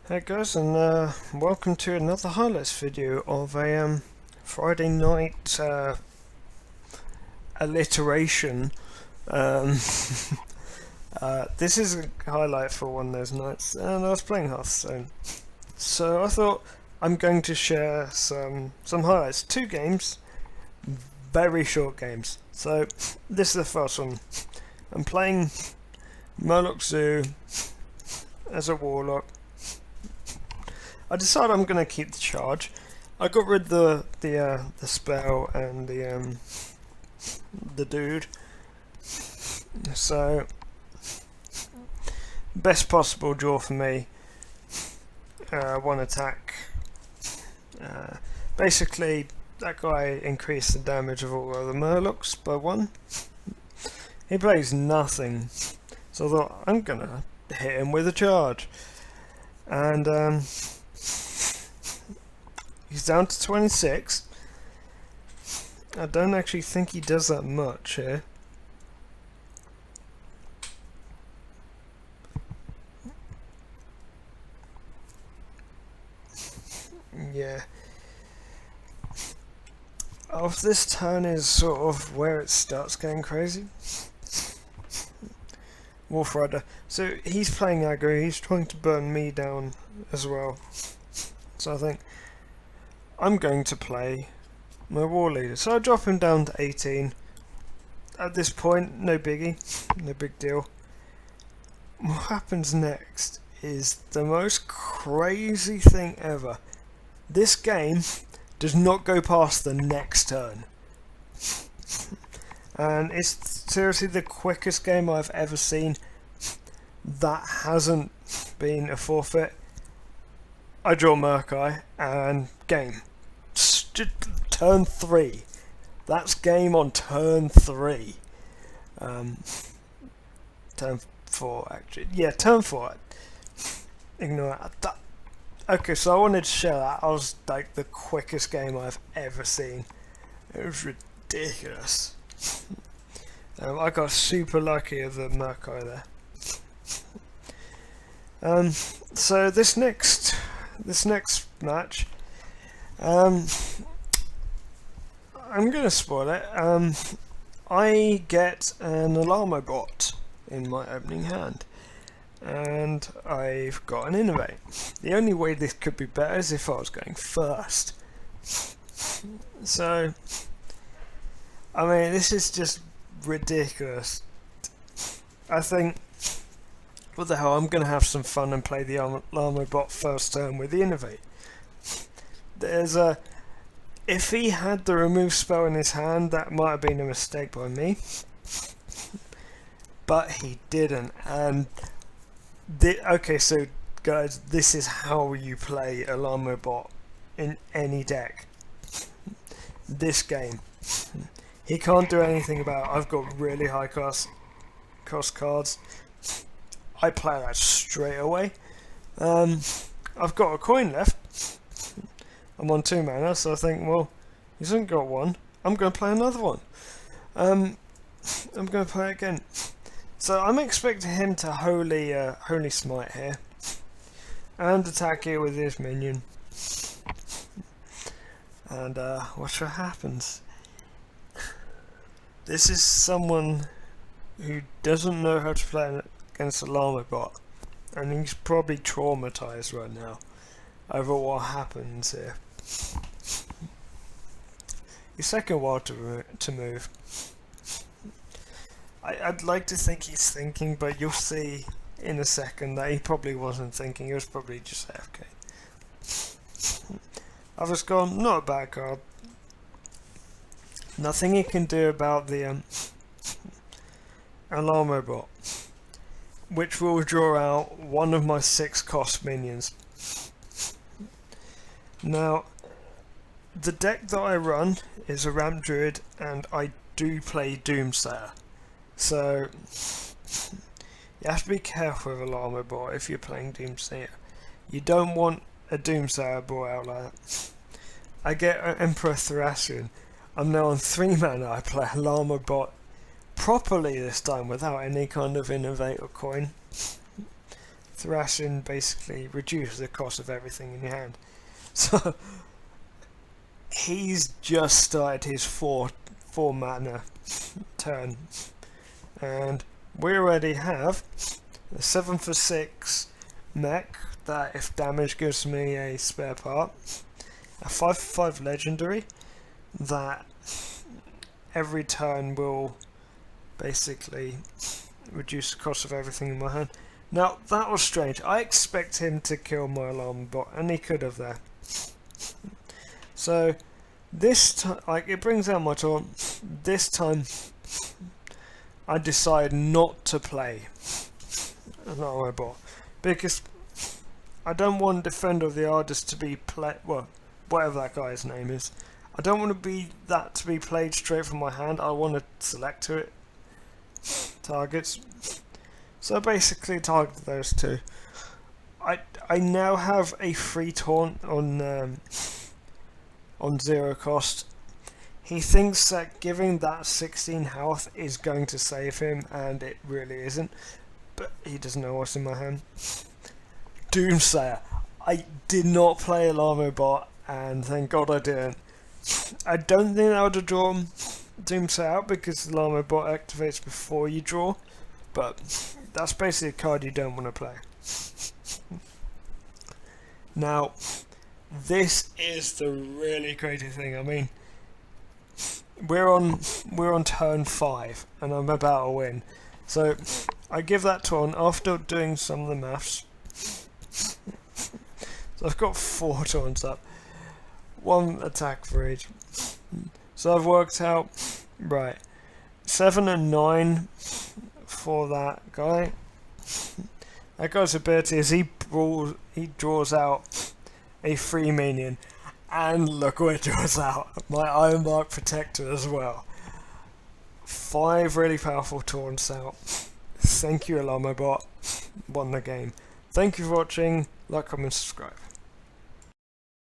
Hey guys, and welcome to another highlights video of a Friday night alliteration. Um, this is a highlight for one of those nights, and I was playing Hearthstone, so I thought I'm going to share some highlights. Two games, very short games. So this is the first one. I'm playing Murloc Zoo as a warlock. I decided I'm going to keep the charge. I got rid of the spell and the dude. So best possible draw for me. One attack. Basically, that guy increased the damage of all other Murlocs by 1. He plays nothing, so I thought I'm gonna hit him with a charge, and he's down to 26. I don't actually think he does that much here. Yeah. Off this turn is sort of where it starts getting crazy. Wolf Rider. So he's playing aggro, he's trying to burn me down as well. So I think I'm going to play my war leader. So I drop him down to 18. At this point, no biggie, no big deal. What happens next is the most crazy thing ever. This game does not go past the next turn. And it's seriously the quickest game I've ever seen that hasn't been a forfeit. I draw Murkai and game. Turn 3. That's game on turn 3. Turn 4 actually. Yeah, turn 4. Ignore that. Okay, so I wanted to share that. I was like the quickest game I've ever seen. It was ridiculous. I got super lucky with the Murkai there. So this next match, I'm gonna spoil it. I get an Alarmo bot in my opening hand, and I've got an Innovate. The only way this could be better is if I was going first. So, I mean, this is just ridiculous. I think, what the hell, I'm going to have some fun and play the Alarmo bot first turn with the Innovate. There's a... If he had the remove spell in his hand, that might have been a mistake by me. But he didn't, and... Okay, so guys, this is how you play Alarmo bot in any deck. This game. He can't do anything about it. I've got really high cost cards. I play that straight away. I've got a coin left. I'm on 2 mana, so I think, well, he's only got 1. I'm going to play another one. I'm going to play it again. So I'm expecting him to holy smite here, and attack it with his minion. And watch what happens. This is someone who doesn't know how to play against a Llama bot, and he's probably traumatized right now over what happens here. He's taking a while to move. I'd like to think he's thinking, but you'll see in a second that he probably wasn't thinking. He was probably just AFK. I've just gone, not a bad card. Nothing he can do about the Alarmo bot, which will draw out one of my 6 cost minions. Now, the deck that I run is a Ramp Druid, and I do play Doomsayer. So, you have to be careful with Alarmo bot if you're playing Doomsayer. You don't want a Doomsayer brought out like that. I get an Emperor Thracian. I'm now on 3 mana. I play Alarmo bot properly this time without any kind of Innovate or coin. Thrashing basically reduces the cost of everything in your hand. So he's just started his four mana turn, and we already have a 7 for 6 mech that, if damage, gives me a spare part, a 5 for 5 legendary that every turn will basically reduce the cost of everything in my hand. Now that was strange. I expect him to kill my alarm bot, and he could have there. So this time, like, it brings out my taunt. This time I decide not to play an armor bot because I don't want Defender of the Ardus to be well, whatever that guy's name is. I don't want to be played straight from my hand. I want to select to it targets. So I basically targeted those two. I now have a free taunt on 0 cost. He thinks that giving that 16 health is going to save him, and it really isn't. But he doesn't know what's in my hand. Doomsayer. I did not play Alarmo bot, and thank God I didn't. I don't think I would have drawn Doomsayer out because Alarmo bot activates before you draw, but that's basically a card you don't want to play. Now, this is the really crazy thing. I mean, we're on turn 5, and I'm about to win. So I give that taunt after doing some of the maths. So I've got 4 taunts up, 1 attack for each. So I've worked out, right, 7 and 9 for that guy. That guy's ability is he draws out a free minion, and look what it draws out, my Iron Mark Protector as well. 5 really powerful taunts out. Thank you, Alarmo bot. Won the game. Thank you for watching. Like, comment, subscribe.